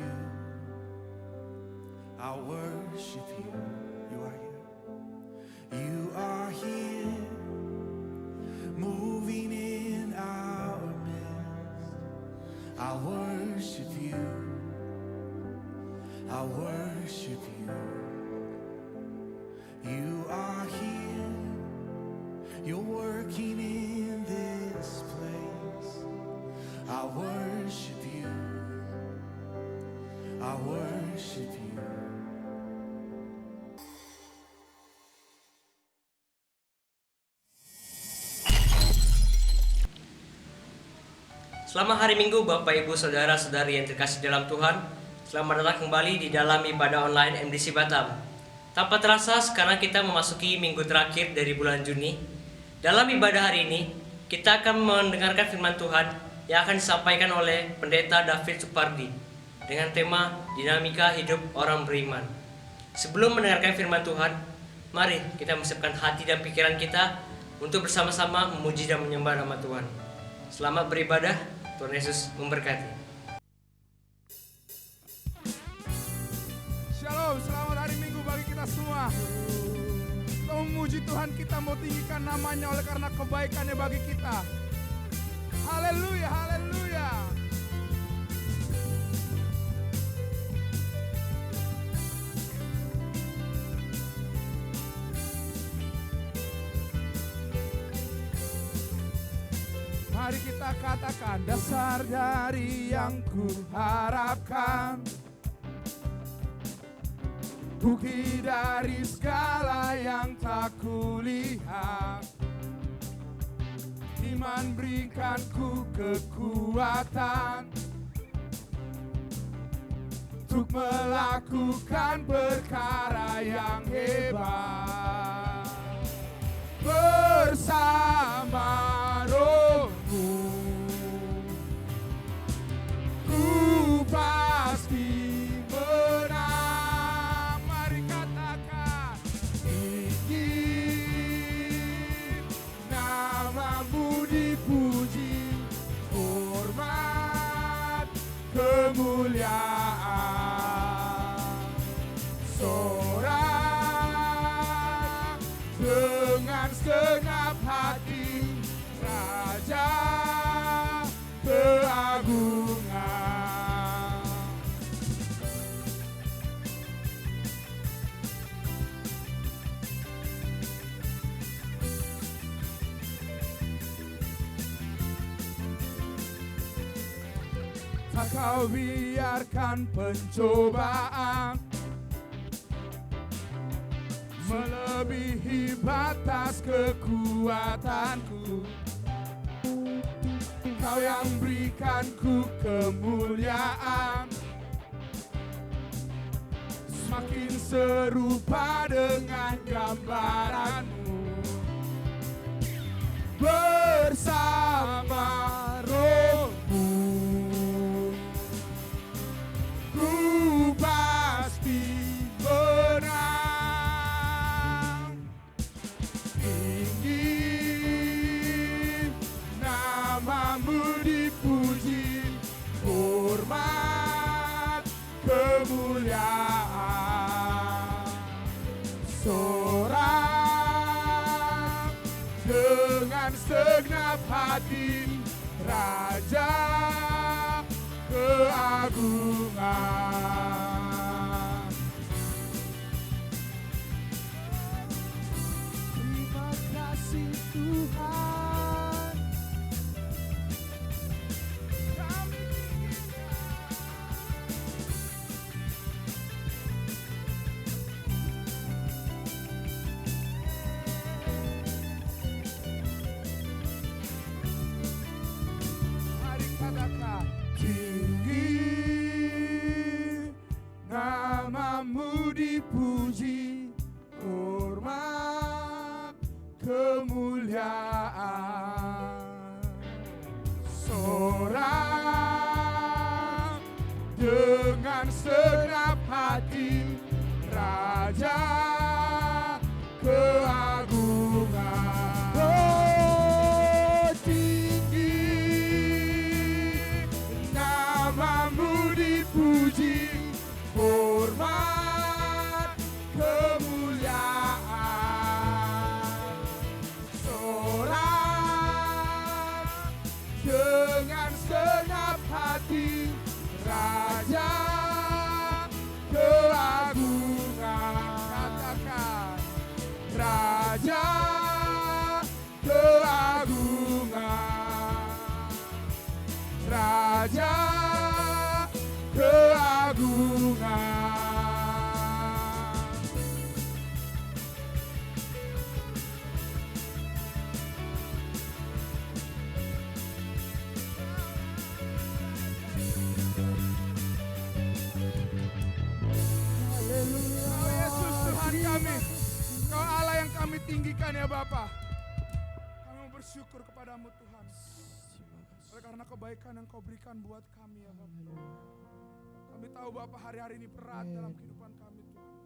you. I worship you. You are here. You are here, moving in our midst. I worship you. I worship you. You are here. You're working in this place. I worship you. I worship you. Selamat hari Minggu Bapak Ibu Saudara-saudari yang terkasih dalam Tuhan. Selamat datang kembali di dalam ibadah online MDC Batam. Tanpa terasa sekarang kita memasuki minggu terakhir dari bulan Juni. Dalam ibadah hari ini kita akan mendengarkan firman Tuhan yang akan disampaikan oleh Pendeta David Supardi dengan tema dinamika hidup orang beriman. Sebelum mendengarkan firman Tuhan, mari kita mempersiapkan hati dan pikiran kita untuk bersama-sama memuji dan menyembah nama Tuhan. Selamat beribadah. Tuhan Yesus memberkati. Shalom, selamat hari Minggu bagi kita semua. Kita memuji Tuhan, kita mau tinggikan namanya oleh karena kebaikannya bagi kita. Haleluya, haleluya. Mari kita katakan, dasar dari yang ku harapkan, bukti dari segala yang tak kulihat. Iman berikan ku kekuatan untuk melakukan perkara yang hebat. Bersama Rohmu ku pasti menang. Mari katakan, ingin namamu dipuji, hormat kemuliaan. Sorak dengan segenap hati, Raja keagungan. Tak kau biarkan pencobaan melebihi batas kekuatanku. Kau yang berikan ku kemuliaan, semakin serupa dengan gambaranmu. Bersama Rohmu ku pasti menang. Ingin namamu dipuji, hormat kemuliaan. Sorak dengan segenap hati, Raja keagungan. Terima kasih Tuhan, kami mari katakan, tinggi namamu dipuji, hormat kemuliaan. Sorak dengan segenap hati, Raja keagungan. Oh, tinggi namamu dipuji, Bapa, kami mau bersyukur kepadamu Tuhan. Oleh karena kebaikan yang kau berikan buat kami ya Bapa. Kami tahu Bapa hari-hari ini berat dalam kehidupan kami Tuhan.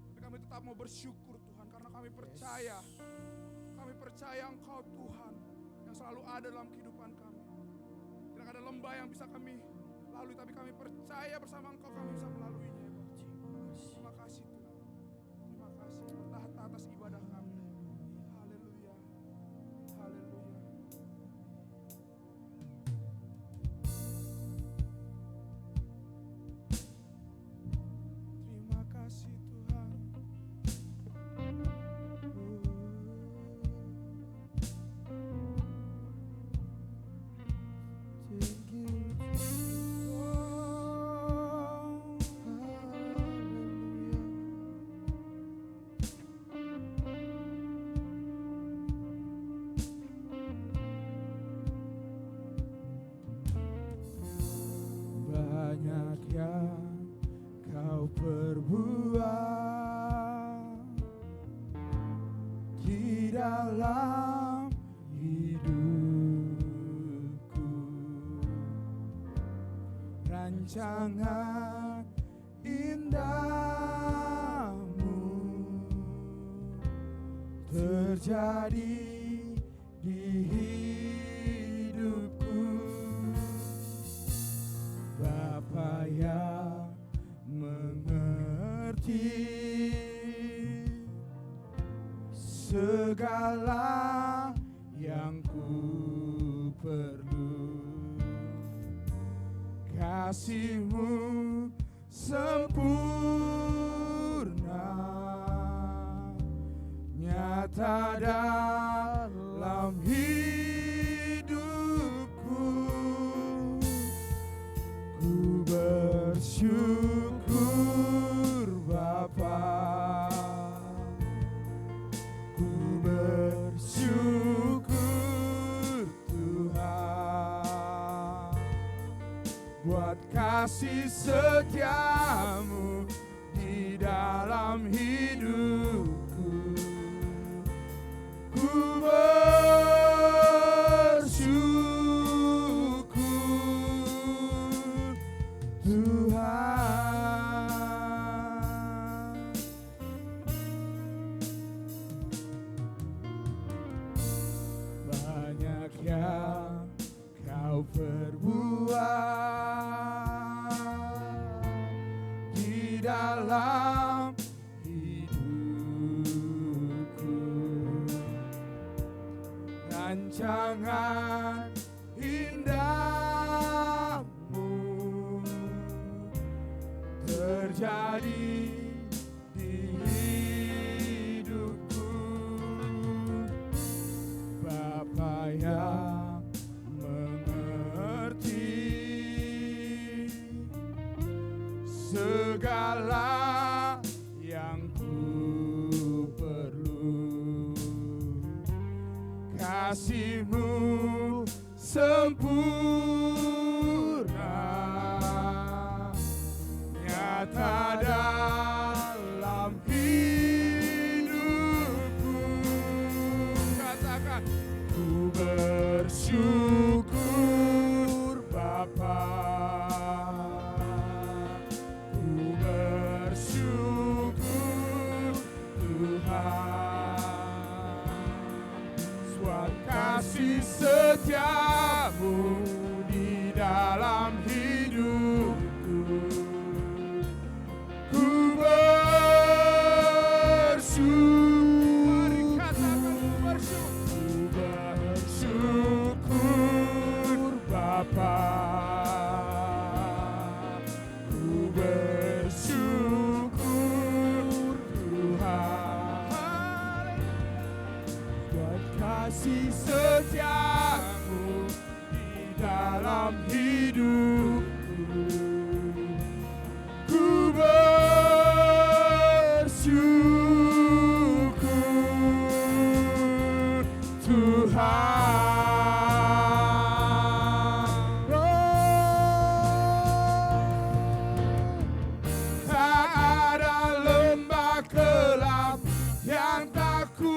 Tapi kami tetap mau bersyukur Tuhan karena kami percaya. Kami percaya Engkau Tuhan yang selalu ada dalam kehidupan kami. Tidak ada lembah yang bisa kami lalui, tapi kami percaya bersama Engkau kami bisa melaluinya ya Bapa. Terima kasih Tuhan. Terima kasih bertahta atas ibadah kami. Haleluya. Haleluya. Terima kasih Tuhan. Thank you. Banyak yang kau perbuat di dalam hidupku, rancangan indahmu terjadi di hidupku. Bapa yang mengerti segala yang ku perlu, kasih-Mu sempurna nyata dalam hidupku. Ku bersyukur Bapa, ku bersyukur Tuhan buat kasih setiamu di dalam hidupku. Ku bersyukur Tuhan. Banyak yang kau perbuat di dalam hidupku, rancangan indahmu terjadi di hidupku. Bapa yang mengerti segala yang ku perlu, kasih-Mu sempurna nyata dalam hidupku. Katakan, ku bersyukur Bapa, ku bersyukur Tuhan buat kasih setiamu di dalam hidupku. Ku bersyukur Bapa, ku bersyukur Tuhan buat kasih setiamu di dalam hidupku. Ku bersyukur Tuhan. Tak ada lembah gelap yang tak ku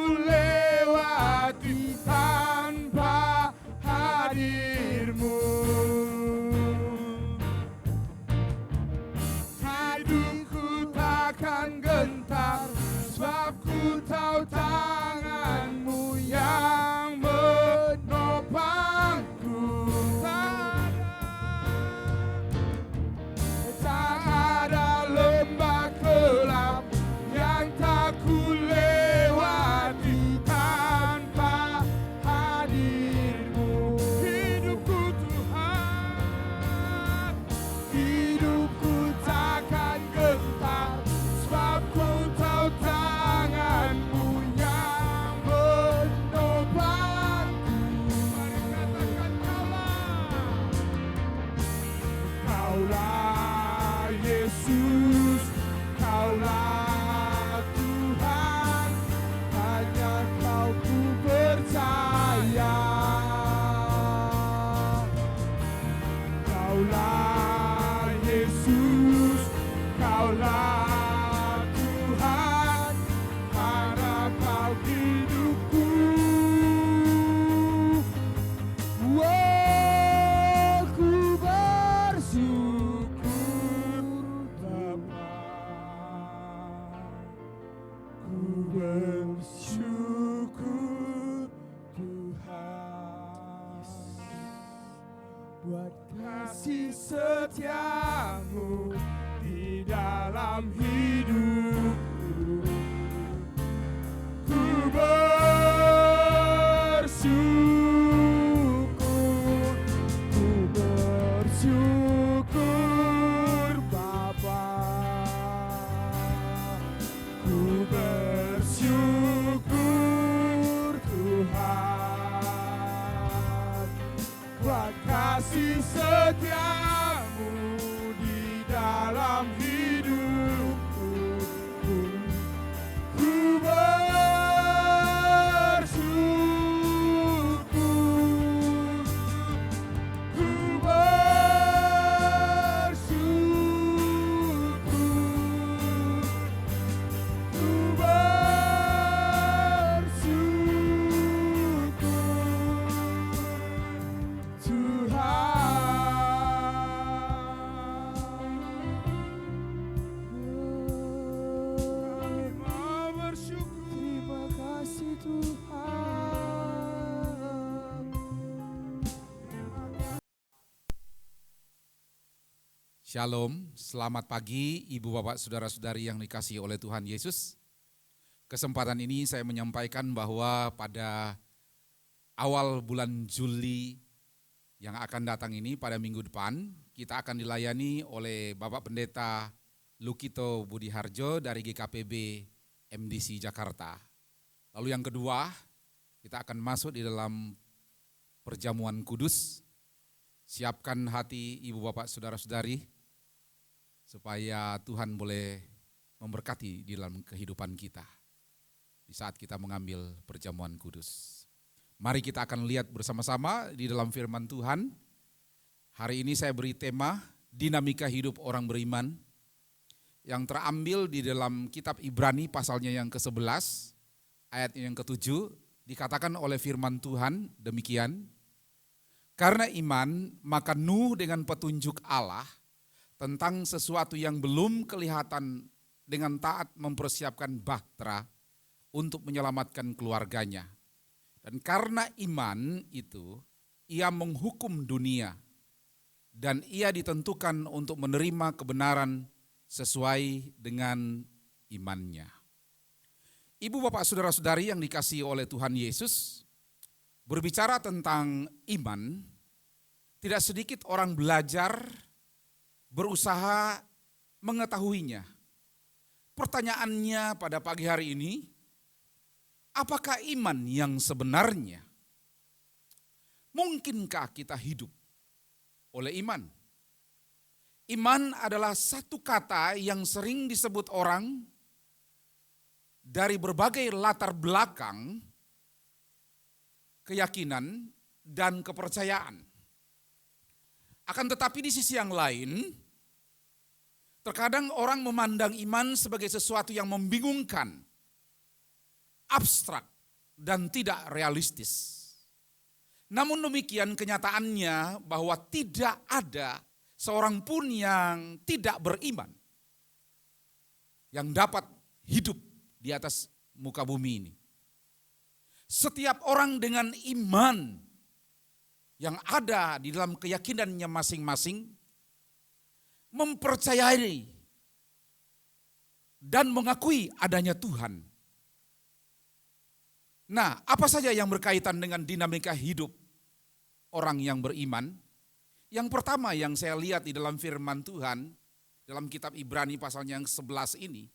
buat kasih setiamu di dalam hidupku. Ku bersyukur, ku bersyukur Bapa, ku bersyukur Tuhan, buat kasih setiamu di dalam hidupku. Ku bersyukur, ku bersyukur, ku bersyukur Tuhan. Kami mau bersyukur. Terima kasih Tuhan. Shalom, selamat pagi Ibu Bapak Saudara-saudari yang dikasihi oleh Tuhan Yesus. Kesempatan ini saya menyampaikan bahwa pada awal bulan Juli yang akan datang ini pada minggu depan kita akan dilayani oleh Bapak Pendeta Lukito Budiharjo dari GKPB MDC Jakarta. Lalu yang kedua, kita akan masuk di dalam perjamuan kudus. Siapkan hati Ibu Bapak Saudara-saudari supaya Tuhan boleh memberkati di dalam kehidupan kita di saat kita mengambil perjamuan kudus. Mari kita akan lihat bersama-sama di dalam firman Tuhan. Hari ini saya beri tema dinamika hidup orang beriman yang terambil di dalam kitab Ibrani pasalnya yang ke-11 ayat yang ke-7 dikatakan oleh firman Tuhan demikian. Karena iman maka Nuh dengan petunjuk Allah tentang sesuatu yang belum kelihatan dengan taat mempersiapkan bahtera untuk menyelamatkan keluarganya. Dan karena iman itu ia menghukum dunia dan ia ditentukan untuk menerima kebenaran sesuai dengan imannya. Ibu bapak saudara-saudari yang dikasihi oleh Tuhan Yesus, berbicara tentang iman, tidak sedikit orang belajar, berusaha mengetahuinya. Pertanyaannya pada pagi hari ini, apakah iman yang sebenarnya? Mungkinkah kita hidup oleh iman? Iman adalah satu kata yang sering disebut orang dari berbagai latar belakang, keyakinan, dan kepercayaan. Akan tetapi di sisi yang lain, terkadang orang memandang iman sebagai sesuatu yang membingungkan, abstrak, dan tidak realistis. Namun demikian kenyataannya bahwa tidak ada seorang pun yang tidak beriman yang dapat hidup di atas muka bumi ini. Setiap orang dengan iman yang ada di dalam keyakinannya masing-masing mempercayai dan mengakui adanya Tuhan. Nah, apa saja yang berkaitan dengan dinamika hidup orang yang beriman? Yang pertama yang saya lihat di dalam firman Tuhan, dalam kitab Ibrani pasalnya yang 11 ini.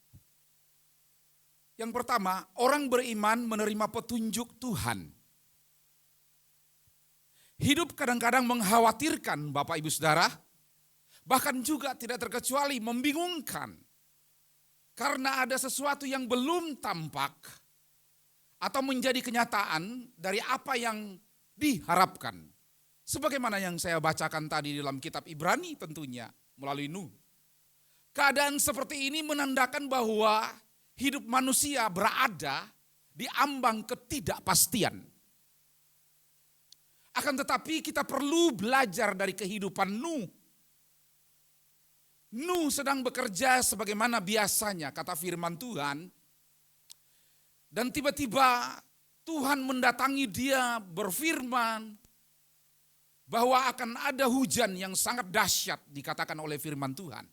Yang pertama, orang beriman menerima petunjuk Tuhan. Hidup kadang-kadang mengkhawatirkan Bapak Ibu Saudara, bahkan juga tidak terkecuali membingungkan. Karena ada sesuatu yang belum tampak atau menjadi kenyataan dari apa yang diharapkan. Sebagaimana yang saya bacakan tadi dalam kitab Ibrani tentunya melalui Nuh. Keadaan seperti ini menandakan bahwa hidup manusia berada di ambang ketidakpastian. Akan tetapi kita perlu belajar dari kehidupan Nuh. Nuh sedang bekerja sebagaimana biasanya kata firman Tuhan. Dan tiba-tiba Tuhan mendatangi dia berfirman. bahwa akan ada hujan yang sangat dahsyat dikatakan oleh firman Tuhan.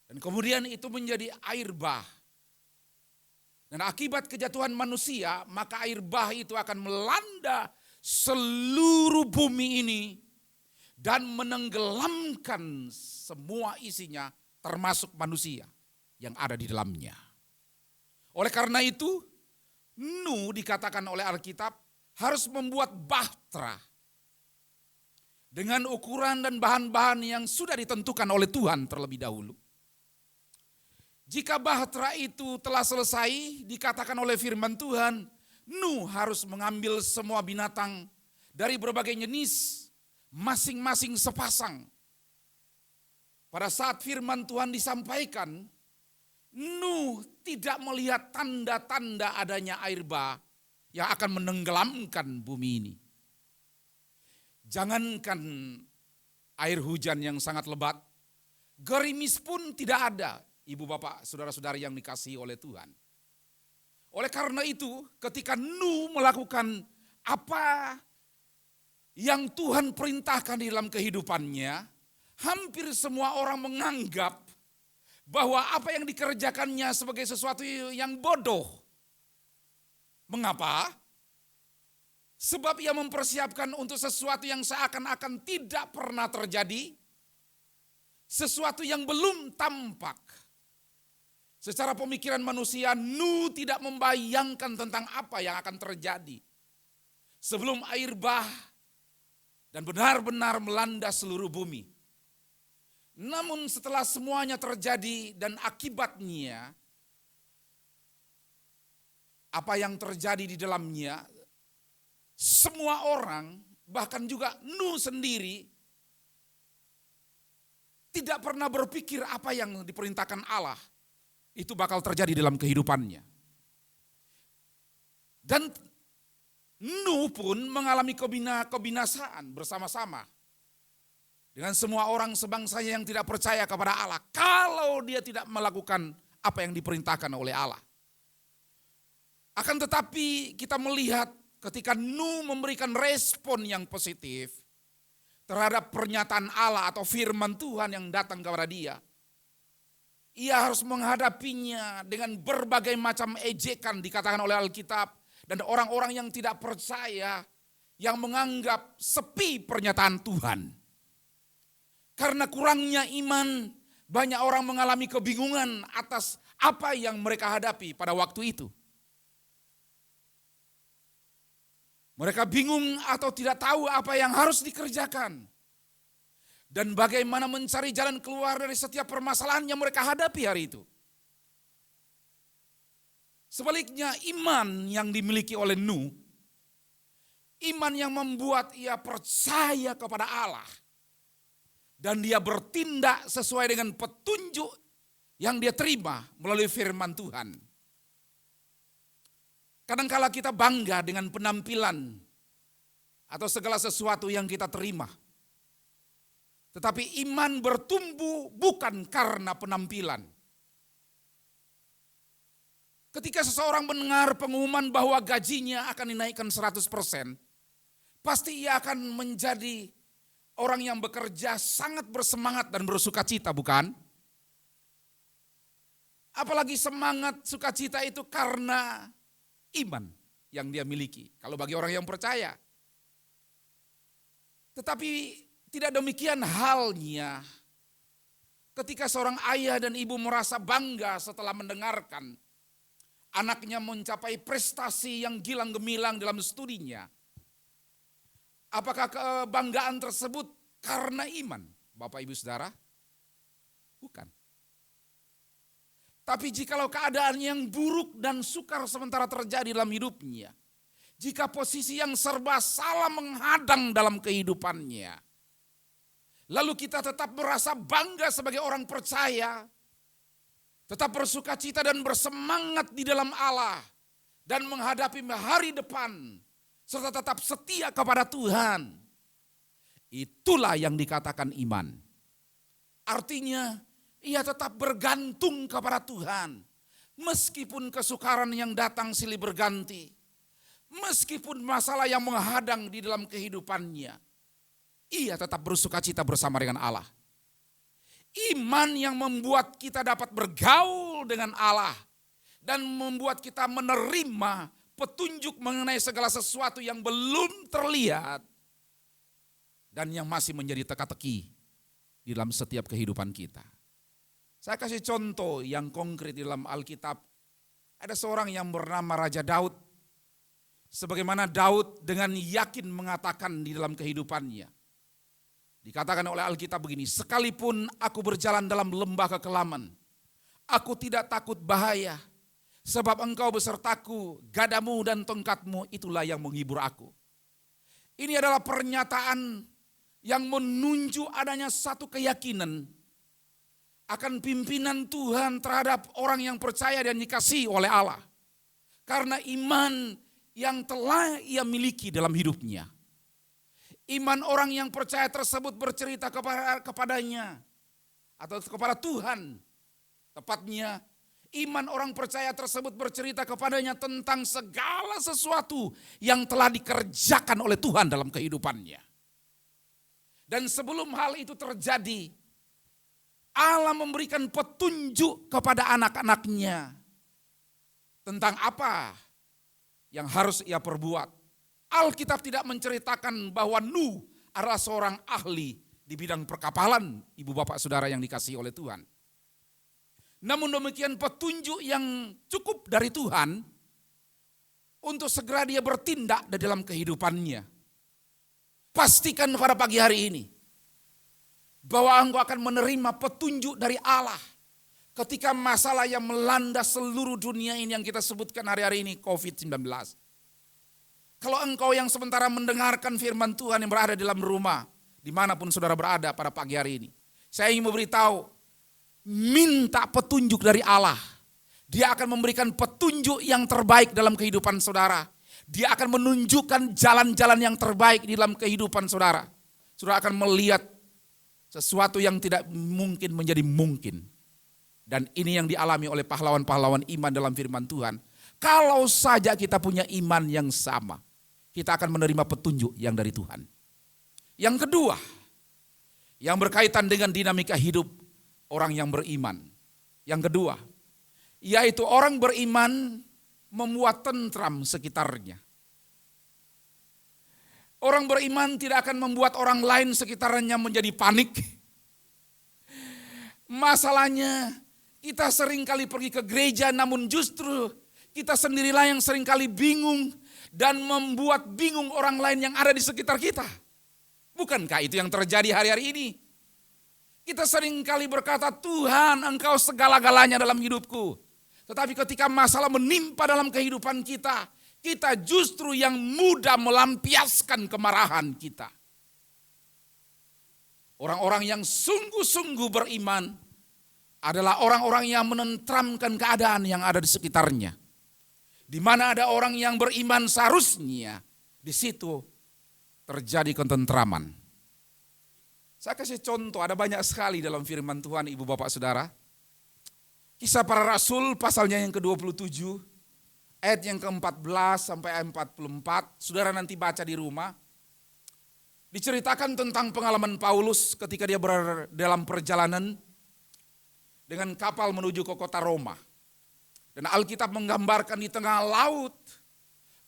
Dan kemudian itu menjadi air bah. Dan akibat kejatuhan manusia, maka air bah itu akan melanda seluruh bumi ini dan menenggelamkan semua isinya termasuk manusia yang ada di dalamnya. Oleh karena itu, Nuh dikatakan oleh Alkitab harus membuat bahtera dengan ukuran dan bahan-bahan yang sudah ditentukan oleh Tuhan terlebih dahulu. Jika bahtera itu telah selesai, dikatakan oleh firman Tuhan, Nuh harus mengambil semua binatang dari berbagai jenis, masing-masing sepasang. Pada saat firman Tuhan disampaikan, Nuh tidak melihat tanda-tanda adanya air bah yang akan menenggelamkan bumi ini. Jangankan air hujan yang sangat lebat, gerimis pun tidak ada. Ibu bapak, saudara-saudari yang dikasihi oleh Tuhan. Oleh karena itu, ketika Nuh melakukan apa yang Tuhan perintahkan di dalam kehidupannya, hampir semua orang menganggap bahwa apa yang dikerjakannya sebagai sesuatu yang bodoh. Mengapa? Sebab ia mempersiapkan untuk sesuatu yang seakan-akan tidak pernah terjadi, sesuatu yang belum tampak. Secara pemikiran manusia, Nuh tidak membayangkan tentang apa yang akan terjadi sebelum air bah dan benar-benar melanda seluruh bumi. Namun setelah semuanya terjadi dan akibatnya, apa yang terjadi di dalamnya, semua orang, bahkan juga Nuh sendiri, tidak pernah berpikir apa yang diperintahkan Allah itu bakal terjadi dalam kehidupannya. Dan Nuh pun mengalami kebinasaan bersama-sama dengan semua orang sebangsanya yang tidak percaya kepada Allah kalau dia tidak melakukan apa yang diperintahkan oleh Allah. Akan tetapi kita melihat ketika Nuh memberikan respon yang positif terhadap pernyataan Allah atau firman Tuhan yang datang kepada dia, ia harus menghadapinya dengan berbagai macam ejekan dikatakan oleh Alkitab. Dan orang-orang yang tidak percaya, yang menganggap sepi pernyataan Tuhan. Karena kurangnya iman, banyak orang mengalami kebingungan atas apa yang mereka hadapi pada waktu itu. Mereka bingung atau tidak tahu apa yang harus dikerjakan. Dan bagaimana mencari jalan keluar dari setiap permasalahan yang mereka hadapi hari itu. Sebaliknya iman yang dimiliki oleh Nuh, iman yang membuat ia percaya kepada Allah. Dan dia bertindak sesuai dengan petunjuk yang dia terima melalui firman Tuhan. Kadangkala kita bangga dengan penampilan atau segala sesuatu yang kita terima. Tetapi iman bertumbuh bukan karena penampilan. Ketika seseorang mendengar pengumuman bahwa gajinya akan dinaikkan 100%, pasti ia akan menjadi orang yang bekerja sangat bersemangat dan bersukacita, bukan? Apalagi semangat sukacita itu karena iman yang dia miliki. Kalau bagi orang yang percaya. Tetapi tidak demikian halnya ketika seorang ayah dan ibu merasa bangga setelah mendengarkan anaknya mencapai prestasi yang gilang gemilang dalam studinya. Apakah kebanggaan tersebut karena iman, Bapak Ibu Saudara? Bukan. Tapi jikalau keadaan yang buruk dan sukar sementara terjadi dalam hidupnya, jika posisi yang serba salah menghadang dalam kehidupannya, lalu kita tetap merasa bangga sebagai orang percaya, tetap bersukacita dan bersemangat di dalam Allah dan menghadapi hari depan serta tetap setia kepada Tuhan. Itulah yang dikatakan iman. Artinya ia tetap bergantung kepada Tuhan meskipun kesukaran yang datang silih berganti, meskipun masalah yang menghadang di dalam kehidupannya. ia tetap bersukacita bersama dengan Allah. Iman yang membuat kita dapat bergaul dengan Allah dan membuat kita menerima petunjuk mengenai segala sesuatu yang belum terlihat dan yang masih menjadi teka-teki di dalam setiap kehidupan kita. Saya kasih contoh yang konkret di dalam Alkitab. Ada seorang yang bernama Raja Daud. Sebagaimana Daud dengan yakin mengatakan di dalam kehidupannya. Dikatakan oleh Alkitab begini, sekalipun aku berjalan dalam lembah kekelaman, aku tidak takut bahaya, sebab engkau besertaku, gadamu dan tongkatmu itulah yang menghibur aku. Ini adalah pernyataan yang menunjuk adanya satu keyakinan akan pimpinan Tuhan terhadap orang yang percaya dan dikasihi oleh Allah. Karena iman yang telah ia miliki dalam hidupnya. Iman orang yang percaya tersebut bercerita kepadanya atau kepada Tuhan. Tepatnya iman orang percaya tersebut bercerita kepadanya tentang segala sesuatu yang telah dikerjakan oleh Tuhan dalam kehidupannya. Dan sebelum hal itu terjadi, Allah memberikan petunjuk kepada anak-anaknya tentang apa yang harus ia perbuat. Alkitab tidak menceritakan bahwa Nuh adalah seorang ahli di bidang perkapalan, ibu bapak saudara yang dikasihi oleh Tuhan. Namun demikian petunjuk yang cukup dari Tuhan untuk segera dia bertindak di dalam kehidupannya. Pastikan pada pagi hari ini bahwa engkau akan menerima petunjuk dari Allah ketika masalah yang melanda seluruh dunia ini yang kita sebutkan hari-hari ini, COVID-19. Kalau engkau yang sementara mendengarkan firman Tuhan yang berada di dalam rumah, dimanapun saudara berada pada pagi hari ini, saya ingin memberitahu, minta petunjuk dari Allah. Dia akan memberikan petunjuk yang terbaik dalam kehidupan saudara. Dia akan menunjukkan jalan-jalan yang terbaik di dalam kehidupan saudara. Saudara akan melihat sesuatu yang tidak mungkin menjadi mungkin. Dan ini yang dialami oleh pahlawan-pahlawan iman dalam firman Tuhan. Kalau saja kita punya iman yang sama, kita akan menerima petunjuk yang dari Tuhan. Yang kedua, yang berkaitan dengan dinamika hidup orang yang beriman. Yang kedua, yaitu orang beriman membuat tentram sekitarnya. Orang beriman tidak akan membuat orang lain sekitarnya menjadi panik. Masalahnya, kita seringkali pergi ke gereja namun justru kita sendirilah yang seringkali bingung dan membuat bingung orang lain yang ada di sekitar kita. Bukankah itu yang terjadi hari-hari ini? Kita seringkali berkata, Tuhan engkau segala-galanya dalam hidupku. Tetapi ketika masalah menimpa dalam kehidupan kita, kita justru yang mudah melampiaskan kemarahan kita. Orang-orang yang sungguh-sungguh beriman adalah orang-orang yang menentramkan keadaan yang ada di sekitarnya. Di mana ada orang yang beriman seharusnya di situ terjadi ketentraman. Saya kasih contoh, ada banyak sekali dalam firman Tuhan ibu bapak saudara. Kisah para Rasul pasalnya yang ke-27, ayat yang ke-14 sampai 44, saudara nanti baca di rumah. Diceritakan tentang pengalaman Paulus ketika dia berada dalam perjalanan dengan kapal menuju ke kota Roma. Dan Alkitab menggambarkan di tengah laut,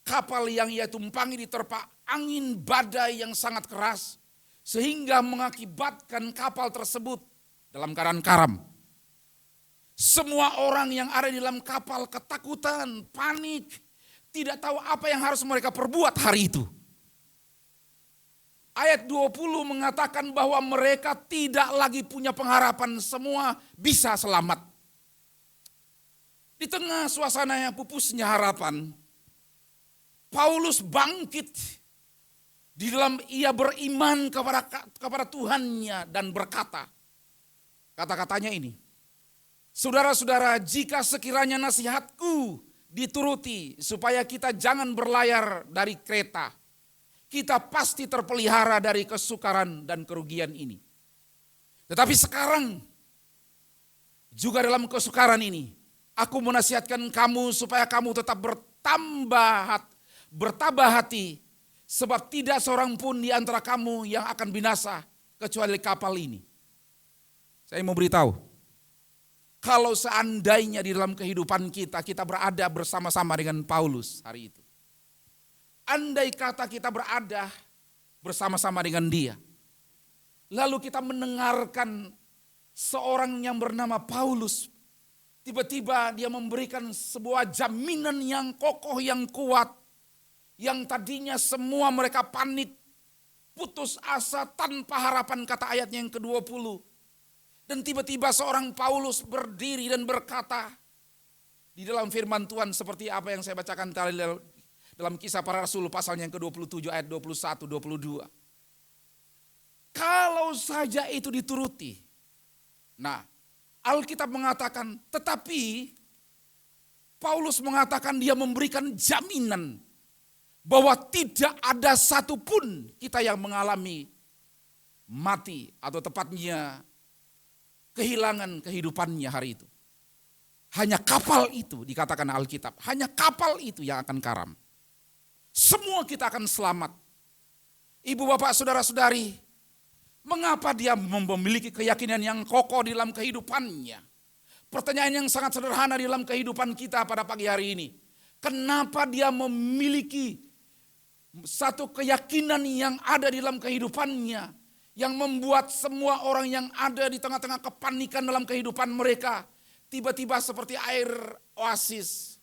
kapal yang ia tumpangi diterpa angin badai yang sangat keras, sehingga mengakibatkan kapal tersebut dalam keadaan karam. Semua orang yang ada di dalam kapal ketakutan, panik, tidak tahu apa yang harus mereka perbuat hari itu. Ayat 20 mengatakan bahwa mereka tidak lagi punya pengharapan, semua bisa selamat. Di tengah suasana yang pupusnya harapan, Paulus bangkit di dalam ia beriman kepada Tuhannya dan berkata, kata-katanya ini, saudara-saudara, jika sekiranya nasihatku dituruti supaya kita jangan berlayar dari kereta, kita pasti terpelihara dari kesukaran dan kerugian ini. Tetapi sekarang, juga dalam kesukaran ini, aku menasihatkan kamu supaya kamu tetap bertabah hati, Sebab tidak seorang pun di antara kamu yang akan binasa kecuali kapal ini. Saya mau beritahu, kalau seandainya di dalam kehidupan kita berada bersama-sama dengan Paulus hari itu. Andai kata kita berada bersama-sama dengan dia. Lalu kita mendengarkan seorang yang bernama Paulus. Tiba-tiba dia memberikan sebuah jaminan yang kokoh, yang kuat. Yang tadinya semua mereka panik, putus asa tanpa harapan, kata ayatnya yang ke-20. Dan tiba-tiba seorang Paulus berdiri dan berkata di dalam firman Tuhan seperti apa yang saya bacakan tadi dalam Kisah Para Rasul pasal yang ke-27 ayat 21, 22. Kalau saja itu dituruti. Nah, Alkitab mengatakan, tetapi Paulus mengatakan dia memberikan jaminan bahwa tidak ada satupun kita yang mengalami mati atau tepatnya kehilangan kehidupannya hari itu. Hanya kapal itu dikatakan Alkitab, hanya kapal itu yang akan karam. Semua kita akan selamat. Ibu bapak saudara-saudari, mengapa dia memiliki keyakinan yang kokoh di dalam kehidupannya? Pertanyaan yang sangat sederhana di dalam kehidupan kita pada pagi hari ini. Kenapa dia memiliki satu keyakinan yang ada di dalam kehidupannya, yang membuat semua orang yang ada di tengah-tengah kepanikan dalam kehidupan mereka tiba-tiba seperti air oasis,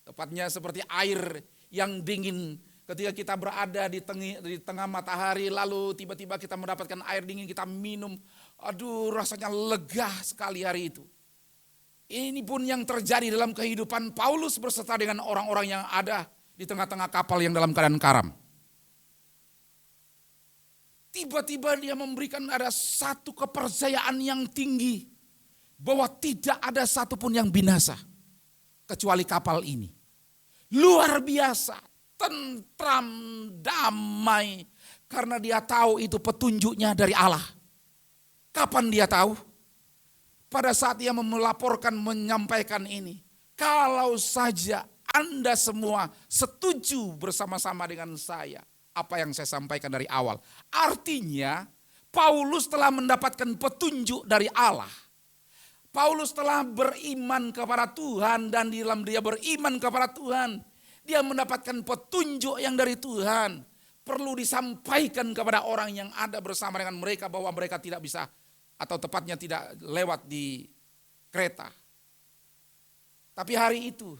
tepatnya seperti air yang dingin. Ketika kita berada di tengah matahari, lalu tiba-tiba kita mendapatkan air dingin, kita minum. Aduh, rasanya lega sekali hari itu. Ini pun yang terjadi dalam kehidupan Paulus berserta dengan orang-orang yang ada di tengah-tengah kapal yang dalam keadaan karam. Tiba-tiba dia memberikan ada satu kepercayaan yang tinggi bahwa tidak ada satupun yang binasa kecuali kapal ini. Luar biasa. Tentram, damai, karena dia tahu itu petunjuknya dari Allah. Kapan dia tahu? Pada saat dia melaporkan, menyampaikan ini. Kalau saja Anda semua setuju bersama-sama dengan saya, apa yang saya sampaikan dari awal. Artinya, Paulus telah mendapatkan petunjuk dari Allah. Paulus telah beriman kepada Tuhan, dan di dalam dia beriman kepada Tuhan, dia mendapatkan petunjuk yang dari Tuhan. Perlu disampaikan kepada orang yang ada bersama dengan mereka bahwa mereka tidak bisa, atau tepatnya tidak lewat di kereta. Tapi hari itu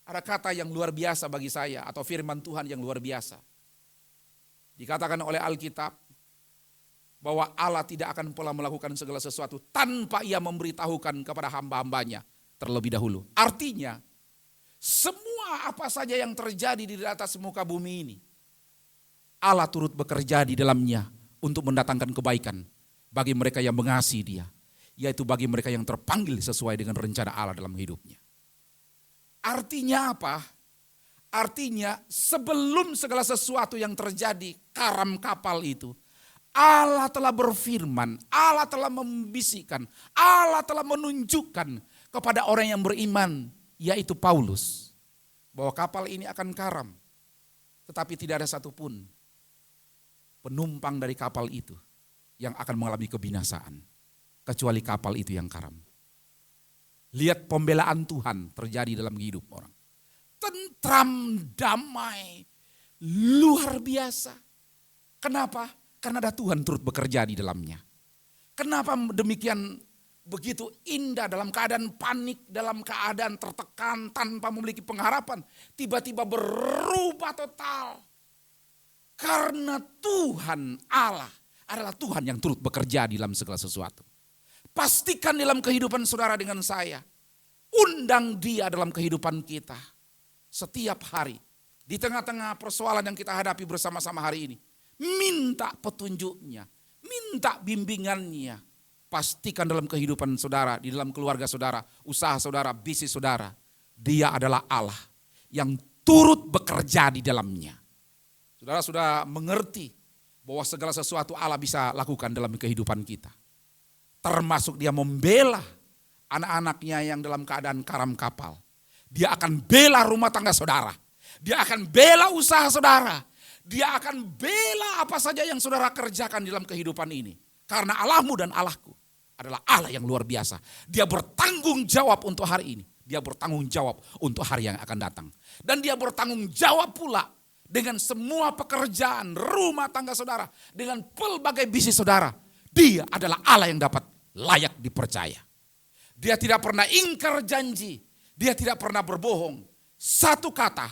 ada kata yang luar biasa bagi saya, atau firman Tuhan yang luar biasa. Dikatakan oleh Alkitab bahwa Allah tidak akan pula melakukan segala sesuatu tanpa ia memberitahukan kepada hamba-hambanya terlebih dahulu. Artinya, semua apa saja yang terjadi di atas muka bumi ini, Allah turut bekerja di dalamnya untuk mendatangkan kebaikan bagi mereka yang mengasihi Dia, yaitu bagi mereka yang terpanggil sesuai dengan rencana Allah dalam hidupnya. Artinya apa? Artinya sebelum segala sesuatu yang terjadi, karam kapal itu, Allah telah berfirman, Allah telah membisikkan, Allah telah menunjukkan kepada orang yang beriman, yaitu Paulus, bahwa kapal ini akan karam. Tetapi tidak ada satupun penumpang dari kapal itu yang akan mengalami kebinasaan, kecuali kapal itu yang karam. Lihat pembelaan Tuhan terjadi dalam hidup orang. Tentram, damai, luar biasa. Kenapa? Karena ada Tuhan turut bekerja di dalamnya. Kenapa demikian begitu indah dalam keadaan panik, dalam keadaan tertekan, tanpa memiliki pengharapan. Tiba-tiba berubah total. Karena Tuhan Allah adalah Tuhan yang turut bekerja di dalam segala sesuatu. Pastikan dalam kehidupan saudara dengan saya. Undang Dia dalam kehidupan kita. Setiap hari. Di tengah-tengah persoalan yang kita hadapi bersama-sama hari ini. Minta petunjuknya. Minta bimbingannya. Pastikan dalam kehidupan saudara, di dalam keluarga saudara, usaha saudara, bisnis saudara. Dia adalah Allah yang turut bekerja di dalamnya. Saudara sudah mengerti bahwa segala sesuatu Allah bisa lakukan dalam kehidupan kita. Termasuk Dia membela anak-anaknya yang dalam keadaan karam kapal. Dia akan bela rumah tangga saudara. Dia akan bela usaha saudara. Dia akan bela apa saja yang saudara kerjakan dalam kehidupan ini. Karena Allahmu dan Allahku adalah Allah yang luar biasa. Dia bertanggung jawab untuk hari ini. Dia bertanggung jawab untuk hari yang akan datang. Dan dia bertanggung jawab pula dengan semua pekerjaan rumah tangga saudara. Dengan pelbagai bisnis saudara. Dia adalah Allah yang dapat layak dipercaya. Dia tidak pernah ingkar janji. Dia tidak pernah berbohong. Satu kata,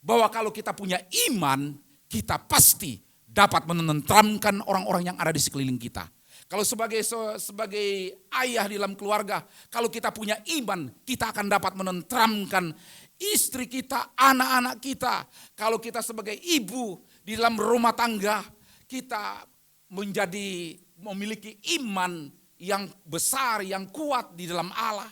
bahwa kalau kita punya iman, kita pasti dapat menenteramkan orang-orang yang ada di sekeliling kita. Kalau sebagai ayah di dalam keluarga, kalau kita punya iman, kita akan dapat menenteramkan istri kita, anak-anak kita. Kalau kita sebagai ibu di dalam rumah tangga, kita memiliki iman yang besar, yang kuat di dalam Allah,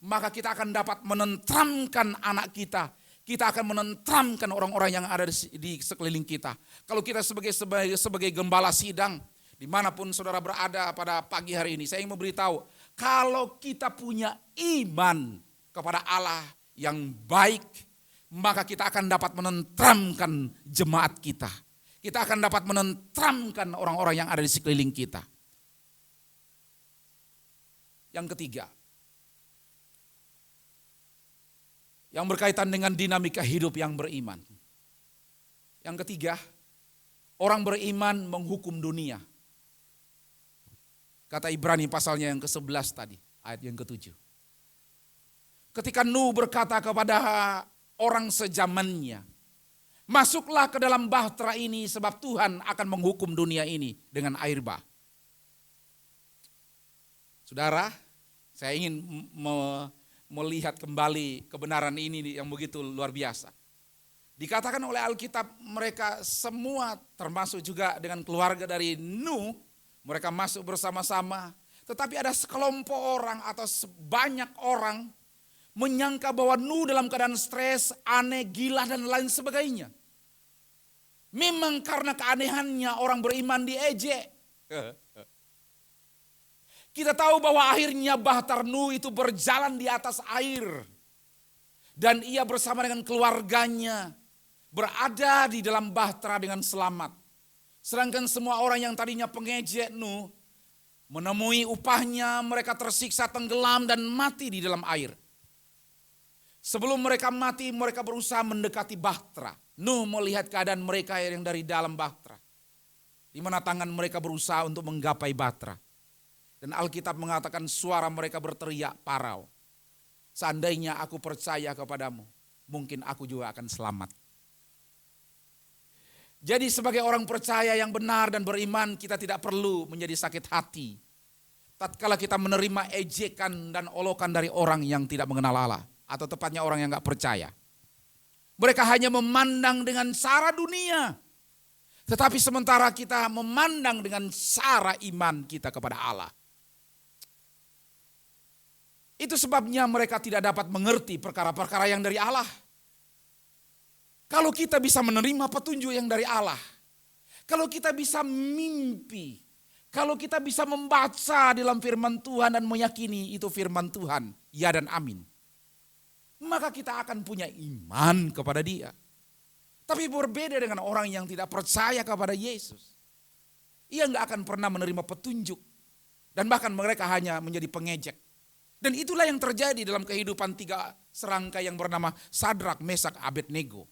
maka kita akan dapat menenteramkan anak kita. Kita akan menenteramkan orang-orang yang ada di sekeliling kita. Kalau kita sebagai gembala sidang, dimanapun saudara berada pada pagi hari ini, saya ingin memberitahu, kalau kita punya iman kepada Allah yang baik, maka kita akan dapat menenteramkan jemaat kita. Kita akan dapat menenteramkan orang-orang yang ada di sekeliling kita. Yang ketiga, yang berkaitan dengan dinamika hidup yang beriman. Yang ketiga, orang beriman menghukum dunia. Kata Ibrani pasalnya yang ke-11 tadi, ayat yang ke-7. Ketika Nuh berkata kepada orang sezamannya, masuklah ke dalam bahtera ini sebab Tuhan akan menghukum dunia ini dengan air bah. Saudara, saya ingin melihat kembali kebenaran ini yang begitu luar biasa. Dikatakan oleh Alkitab mereka semua termasuk juga dengan keluarga dari Nuh, mereka masuk bersama-sama. Tetapi ada sekelompok orang atau sebanyak orang menyangka bahwa Nuh dalam keadaan stres, aneh, gila dan lain sebagainya. Memang karena keanehannya orang beriman diejek. Kita tahu bahwa akhirnya bahtera Nuh itu berjalan di atas air. Dan ia bersama dengan keluarganya berada di dalam bahtera dengan selamat. Sedangkan semua orang yang tadinya pengejek Nuh menemui upahnya, mereka tersiksa tenggelam dan mati di dalam air. Sebelum mereka mati, mereka berusaha mendekati bahtera. Nuh melihat keadaan mereka yang dari dalam bahtera, di mana tangan mereka berusaha untuk menggapai bahtera. Dan Alkitab mengatakan suara mereka berteriak parau. Seandainya aku percaya kepadamu, mungkin aku juga akan selamat. Jadi sebagai orang percaya yang benar dan beriman, kita tidak perlu menjadi sakit hati tatkala kita menerima ejekan dan olokan dari orang yang tidak mengenal Allah. Atau tepatnya orang yang gak percaya. Mereka hanya memandang dengan cara dunia. Tetapi sementara kita memandang dengan cara iman kita kepada Allah. Itu sebabnya mereka tidak dapat mengerti perkara-perkara yang dari Allah. Kalau kita bisa menerima petunjuk yang dari Allah, kalau kita bisa mimpi, kalau kita bisa membaca dalam firman Tuhan dan meyakini itu firman Tuhan, ya dan amin, maka kita akan punya iman kepada Dia. Tapi berbeda dengan orang yang tidak percaya kepada Yesus. Ia gak akan pernah menerima petunjuk. Dan bahkan mereka hanya menjadi pengejek. Dan itulah yang terjadi dalam kehidupan tiga serangkai yang bernama Sadrak, Mesak, Abednego.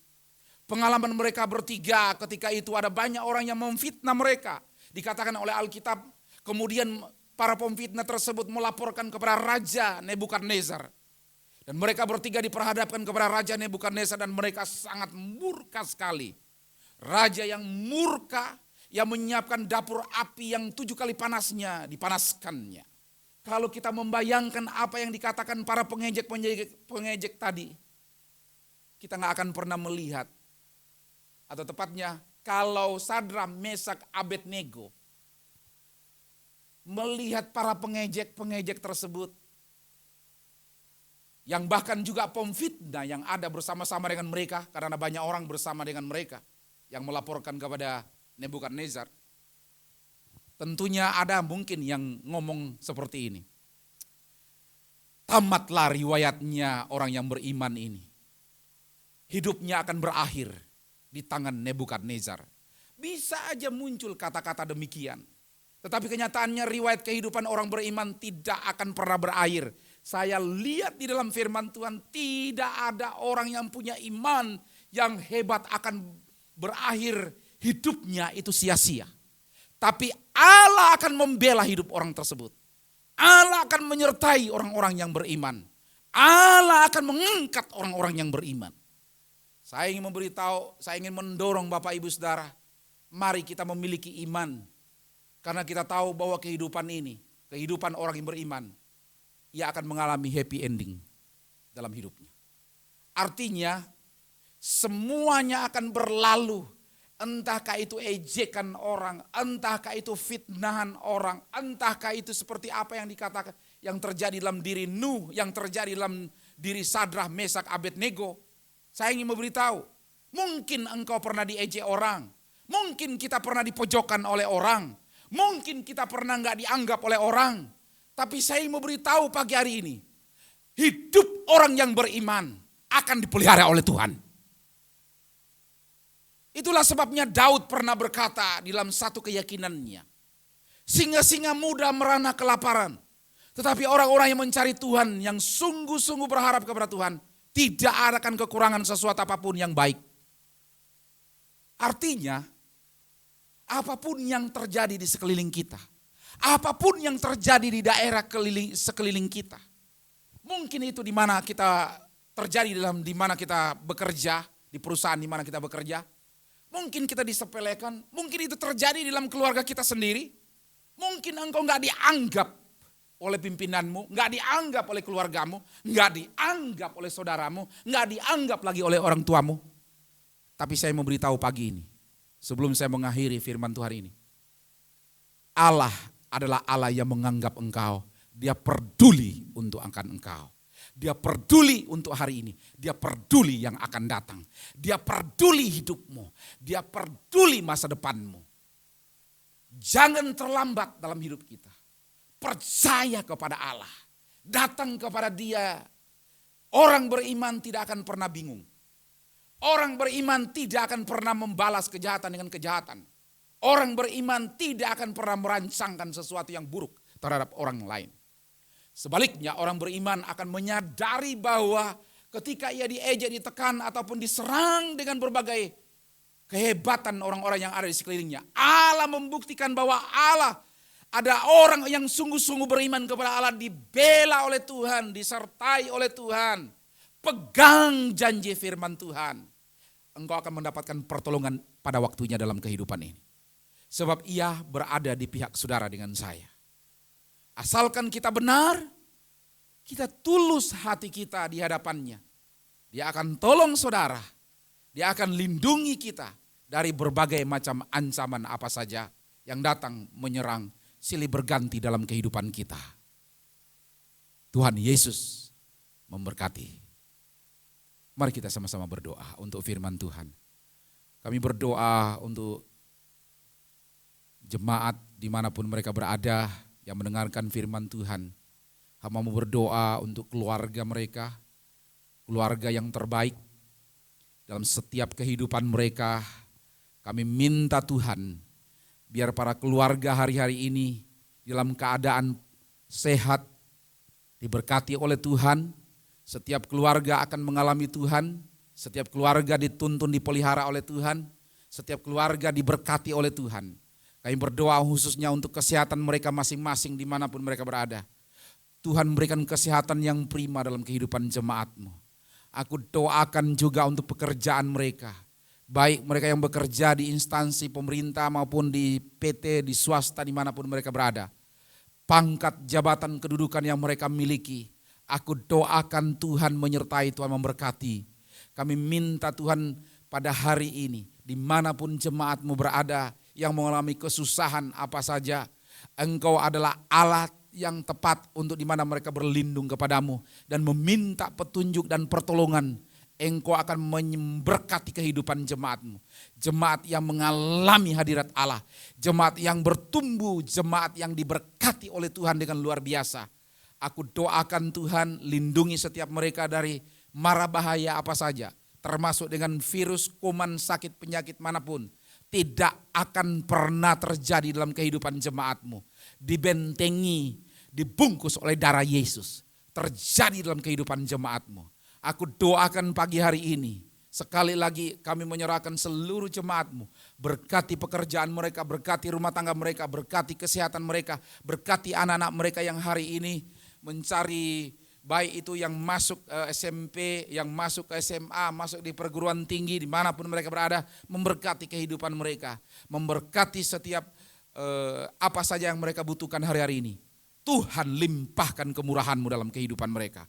Pengalaman mereka bertiga ketika itu ada banyak orang yang memfitnah mereka. Dikatakan oleh Alkitab, kemudian para pemfitnah tersebut melaporkan kepada Raja Nebukadnezar. Dan mereka bertiga diperhadapkan kepada Raja Nebukadnezar dan mereka sangat murka sekali. Raja yang murka, yang menyiapkan dapur api yang 7 kali panasnya dipanaskannya. Kalau kita membayangkan apa yang dikatakan para pengejek tadi, kita gak akan pernah melihat. Atau tepatnya kalau Sadrak, Mesak, Abednego melihat para pengejek tersebut, yang bahkan juga pemfitnah yang ada bersama-sama dengan mereka, karena banyak orang bersama dengan mereka yang melaporkan kepada Nebukadnezar. Tentunya ada mungkin yang ngomong seperti ini. Tamatlah riwayatnya orang yang beriman ini. Hidupnya akan berakhir di tangan Nebukadnezar. Bisa aja muncul kata-kata demikian. Tetapi kenyataannya riwayat kehidupan orang beriman tidak akan pernah berakhir. Saya lihat di dalam firman Tuhan tidak ada orang yang punya iman yang hebat akan berakhir hidupnya itu sia-sia. Tapi Allah akan membela hidup orang tersebut. Allah akan menyertai orang-orang yang beriman. Allah akan mengangkat orang-orang yang beriman. Saya ingin memberitahu, saya ingin mendorong Bapak Ibu Saudara, mari kita memiliki iman. Karena kita tahu bahwa kehidupan ini, kehidupan orang yang beriman, ia akan mengalami happy ending dalam hidupnya. Artinya, semuanya akan berlalu. Entahkah itu ejekan orang, entahkah itu fitnahan orang, entahkah itu seperti apa yang dikatakan, yang terjadi dalam diri Nuh, yang terjadi dalam diri Sadrah, Mesak, Abednego. Saya ingin memberitahu, mungkin engkau pernah diejek orang, mungkin kita pernah dipojokkan oleh orang, mungkin kita pernah nggak dianggap oleh orang. Tapi saya ingin memberitahu pagi hari ini, hidup orang yang beriman akan dipelihara oleh Tuhan. Itulah sebabnya Daud pernah berkata di dalam satu keyakinannya, singa-singa muda merana kelaparan, tetapi orang-orang yang mencari Tuhan, yang sungguh-sungguh berharap kepada Tuhan, tidak akan kekurangan sesuatu apapun yang baik. Artinya, apapun yang terjadi di sekeliling kita, apapun yang terjadi di daerah sekeliling kita, mungkin itu di mana kita terjadi di mana kita bekerja, di perusahaan di mana kita bekerja, mungkin kita disepelekan, mungkin itu terjadi di dalam keluarga kita sendiri, mungkin engkau nggak dianggap oleh pimpinanmu, nggak dianggap oleh keluargamu, nggak dianggap oleh saudaramu, nggak dianggap lagi oleh orang tuamu. Tapi saya memberitahu pagi ini, sebelum saya mengakhiri firman Tuhan ini, Allah adalah Allah yang menganggap engkau, Dia peduli untuk engkau. Dia peduli untuk hari ini. Dia peduli yang akan datang. Dia peduli hidupmu. Dia peduli masa depanmu. Jangan terlambat dalam hidup kita. Percaya kepada Allah. Datang kepada Dia. Orang beriman tidak akan pernah bingung. Orang beriman tidak akan pernah membalas kejahatan dengan kejahatan. Orang beriman tidak akan pernah merancangkan sesuatu yang buruk terhadap orang lain. Sebaliknya orang beriman akan menyadari bahwa ketika ia diejek, ditekan ataupun diserang dengan berbagai kehebatan orang-orang yang ada di sekelilingnya, Allah membuktikan bahwa Allah ada orang yang sungguh-sungguh beriman kepada Allah, dibela oleh Tuhan, disertai oleh Tuhan. Pegang janji firman Tuhan. Engkau akan mendapatkan pertolongan pada waktunya dalam kehidupan ini. Sebab ia berada di pihak saudara dengan saya. Asalkan kita benar, kita tulus hati kita di hadapannya. Dia akan tolong saudara, Dia akan lindungi kita dari berbagai macam ancaman apa saja yang datang menyerang silih berganti dalam kehidupan kita. Tuhan Yesus memberkati. Mari kita sama-sama berdoa untuk firman Tuhan. Kami berdoa untuk jemaat dimanapun mereka berada, yang mendengarkan firman Tuhan. Hamba mau berdoa untuk keluarga mereka, keluarga yang terbaik dalam setiap kehidupan mereka. Kami minta Tuhan, biar para keluarga hari-hari ini dalam keadaan sehat, diberkati oleh Tuhan. Setiap keluarga akan mengalami Tuhan, setiap keluarga dituntun dipelihara oleh Tuhan, setiap keluarga diberkati oleh Tuhan. Kami berdoa khususnya untuk kesehatan mereka masing-masing dimanapun mereka berada. Tuhan memberikan kesehatan yang prima dalam kehidupan jemaat-Mu. Aku doakan juga untuk pekerjaan mereka. Baik mereka yang bekerja di instansi pemerintah maupun di PT, di swasta dimanapun mereka berada. Pangkat, jabatan, kedudukan yang mereka miliki. Aku doakan Tuhan menyertai, Tuhan memberkati. Kami minta Tuhan pada hari ini dimanapun jemaat-Mu berada, yang mengalami kesusahan apa saja, Engkau adalah alat yang tepat untuk dimana mereka berlindung kepadamu dan meminta petunjuk dan pertolongan. Engkau akan memberkati kehidupan jemaat-Mu. Jemaat yang mengalami hadirat Allah, jemaat yang bertumbuh, jemaat yang diberkati oleh Tuhan dengan luar biasa. Aku doakan Tuhan lindungi setiap mereka dari mara bahaya apa saja, termasuk dengan virus, kuman, sakit, penyakit manapun. tidak akan pernah terjadi dalam kehidupan jemaatmu. Dibentengi, dibungkus oleh darah Yesus. Terjadi dalam kehidupan jemaatmu. Aku doakan pagi hari ini, sekali lagi kami menyerahkan seluruh jemaatmu. Berkati pekerjaan mereka, berkati rumah tangga mereka, berkati kesehatan mereka, berkati anak-anak mereka yang hari ini mencari, baik itu yang masuk SMP, yang masuk ke SMA, masuk di perguruan tinggi, dimanapun mereka berada, memberkati kehidupan mereka, memberkati setiap apa saja yang mereka butuhkan hari-hari ini. Tuhan limpahkan kemurahan-Mu dalam kehidupan mereka.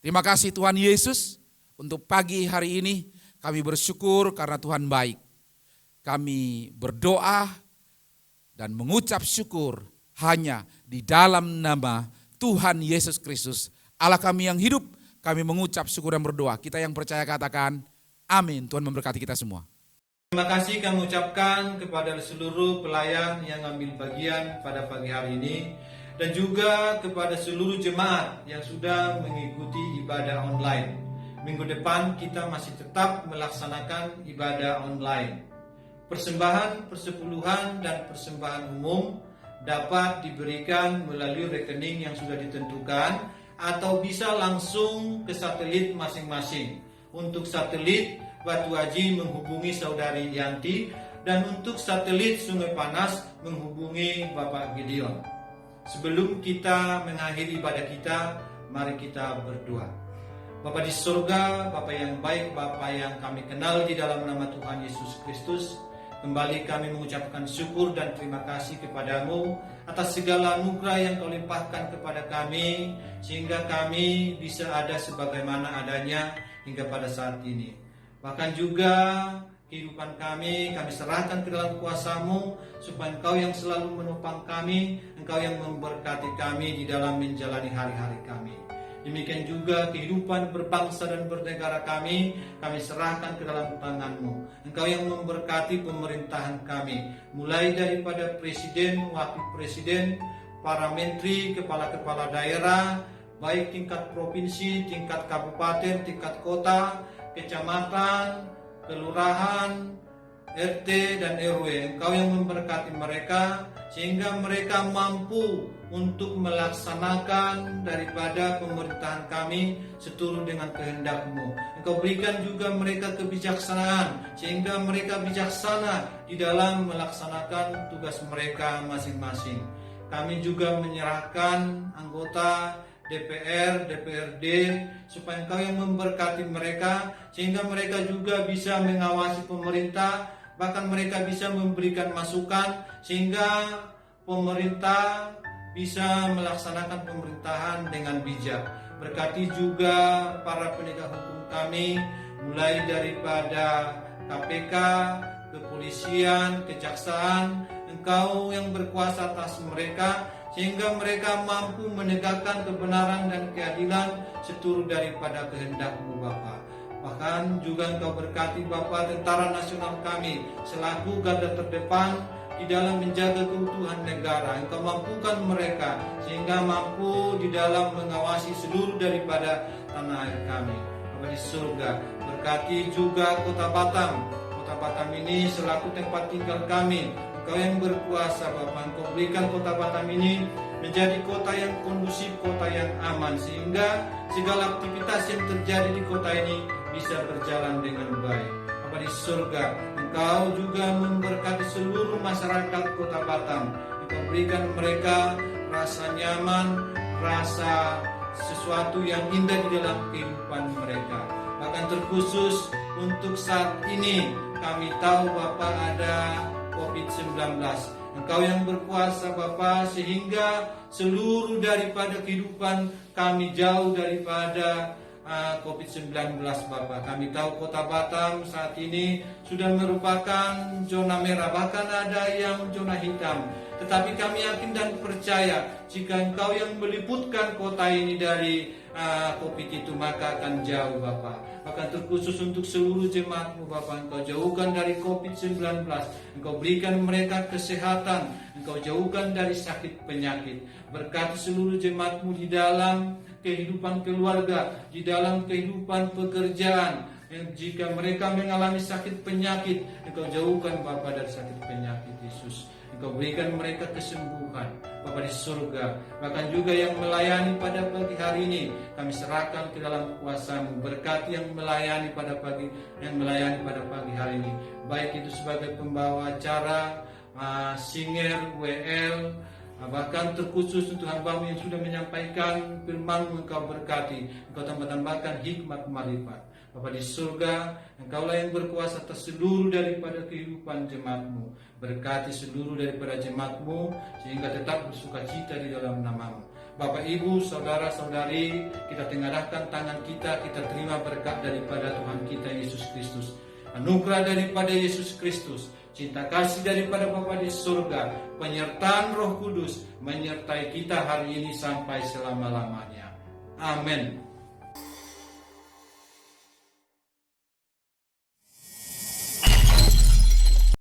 Terima kasih Tuhan Yesus, untuk pagi hari ini kami bersyukur karena Tuhan baik. Kami berdoa dan mengucap syukur hanya di dalam nama Tuhan Yesus Kristus, Allah kami yang hidup. Kami mengucap syukur dan berdoa. Kita yang percaya katakan amin. Tuhan memberkati kita semua. Terima kasih kami ucapkan kepada seluruh pelayan yang ambil bagian pada pagi hari ini, dan juga kepada seluruh jemaat yang sudah mengikuti ibadah online. Minggu depan kita masih tetap melaksanakan ibadah online. Persembahan persepuluhan dan persembahan umum dapat diberikan melalui rekening yang sudah ditentukan, atau bisa langsung ke satelit masing-masing. Untuk satelit Batu Haji menghubungi Saudari Yanti, dan untuk satelit Sungai Panas menghubungi Bapak Gideon. Sebelum kita mengakhiri ibadah kita, mari kita berdoa. Bapa di surga, Bapa yang baik, Bapa yang kami kenal di dalam nama Tuhan Yesus Kristus, kembali kami mengucapkan syukur dan terima kasih kepadamu atas segala anugerah yang kau limpahkan kepada kami, sehingga kami bisa ada sebagaimana adanya hingga pada saat ini. Bahkan juga kehidupan kami serahkan ke dalam kuasa-Mu, supaya Engkau yang selalu menopang kami, Engkau yang memberkati kami di dalam menjalani hari-hari kami. Demikian juga kehidupan berbangsa dan bernegara kami serahkan ke dalam tangan-Mu. Engkau yang memberkati pemerintahan kami, mulai daripada presiden, wakil presiden, para menteri, kepala-kepala daerah, baik tingkat provinsi, tingkat kabupaten, tingkat kota, kecamatan, kelurahan, RT dan RW. Engkau yang memberkati mereka, sehingga mereka mampu untuk melaksanakan daripada pemerintahan kami seturut dengan kehendak-Mu. Engkau berikan juga mereka kebijaksanaan, sehingga mereka bijaksana di dalam melaksanakan tugas mereka masing-masing. Kami juga menyerahkan anggota DPR, DPRD, supaya Engkau yang memberkati mereka, sehingga mereka juga bisa mengawasi pemerintah, bahkan mereka bisa memberikan masukan, sehingga pemerintah bisa melaksanakan pemerintahan dengan bijak. Berkati juga para penegak hukum kami, mulai daripada KPK, kepolisian, kejaksaan. Engkau yang berkuasa atas mereka, sehingga mereka mampu menegakkan kebenaran dan keadilan seturut daripada kehendak-Mu Bapa. Bahkan juga Engkau berkati Bapa tentara nasional kami selaku garda terdepan di dalam menjaga keutuhan negara. Engkau mampukan mereka sehingga mampu di dalam mengawasi seluruh daripada tanah air kami. Bapa di surga, berkati juga Kota Batam. Kota Batam ini selaku tempat tinggal kami. Engkau yang berkuasa Bapa, Engkau berikan Kota Batam ini menjadi kota yang kondusif, kota yang aman, sehingga segala aktivitas yang terjadi di kota ini bisa berjalan dengan baik. Bapa di surga, Engkau juga memberkati seluruh masyarakat Kota Batam. Engkau berikan mereka rasa nyaman, rasa sesuatu yang indah di dalam kehidupan mereka. Bahkan terkhusus untuk saat ini kami tahu Bapa ada COVID-19. Engkau yang berkuasa Bapa, sehingga seluruh daripada kehidupan kami jauh daripada COVID-19 Bapa. Kami tahu Kota Batam saat ini sudah merupakan zona merah, bahkan ada yang zona hitam. Tetapi kami yakin dan percaya jika Engkau yang meliputkan kota ini dari COVID itu, maka akan jauh Bapa. Bahkan terkhusus untuk seluruh jemaat-Mu Bapa, Engkau jauhkan dari COVID-19. Engkau berikan mereka kesehatan, Engkau jauhkan dari sakit penyakit. Berkati seluruh jemaat-Mu di dalam kehidupan keluarga, di dalam kehidupan pekerjaan, Jika mereka mengalami sakit penyakit, Engkau jauhkan Bapa dari sakit penyakit Yesus. Engkau berikan mereka kesembuhan Bapa di surga. Bahkan juga yang melayani pada pagi hari ini, kami serahkan ke dalam kuasa-Mu. Berkati yang melayani pada pagi hari ini, baik itu sebagai pembawa acara, singer, WL, bahkan terkhusus untuk hamba-Mu yang sudah menyampaikan firman-Mu. Engkau berkati, Engkau tambah-tambahkan hikmat marifat. Bapa di surga, Engkaulah yang berkuasa atas seluruh daripada kehidupan jemaat-Mu. Berkati seluruh daripada jemaat-Mu sehingga tetap bersuka cita di dalam nama-Mu. Bapak, Ibu, saudara-saudari, kita tengadahkan tangan kita terima berkat daripada Tuhan kita Yesus Kristus. Anugerah daripada Yesus Kristus, cinta kasih daripada Bapa di surga, penyertaan Roh Kudus menyertai kita hari ini sampai selama-lamanya. Amin.